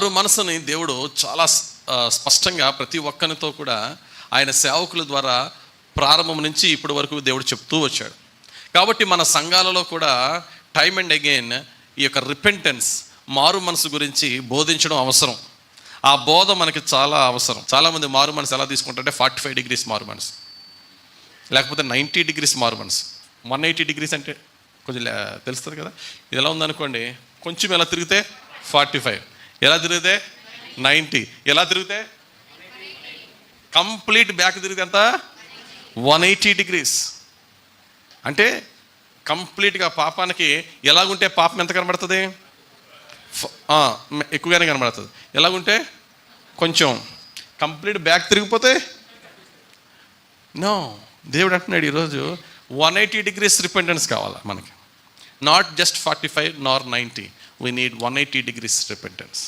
మనసుని దేవుడు చాలా స్పష్టంగా ప్రతి ఒక్కరితో కూడా ఆయన సేవకుల ద్వారా ప్రారంభం నుంచి ఇప్పటి వరకు దేవుడు చెప్తూ వచ్చాడు. కాబట్టి మన సంఘాలలో కూడా టైమ్ అండ్ అగైన్ ఈ యొక్క రిపెంటెన్స్, మారు మనసు గురించి బోధించడం అవసరం. ఆ బోధ మనకి చాలా అవసరం. చాలామంది మారు మనసు ఎలా తీసుకుంటారంటే 45 degrees మారు మనసు, లేకపోతే 90 degrees మారు మనసు. 180 degrees అంటే కొంచెం తెలుస్తుంది కదా. ఇది ఎలా ఉందనుకోండి, కొంచెం ఎలా తిరిగితే 45, ఎలా తిరిగితే 90, ఎలా తిరిగితే కంప్లీట్ బ్యాక్ తిరిగితే ఎంత 180 degrees. అంటే కంప్లీట్గా పాపానికి ఎలాగుంటే పాపం ఎంత కనబడుతుంది, ఎక్కువగానే కనబడుతుంది. ఎలాగుంటే కొంచెం కంప్లీట్ బ్యాక్ తిరిగిపోతే నో. దేవుడు అంటున్నాడు ఈరోజు 180 degrees రిపెంటెన్స్ కావాలి మనకి. Not just 45 nor 90, we need 180 degrees repentance.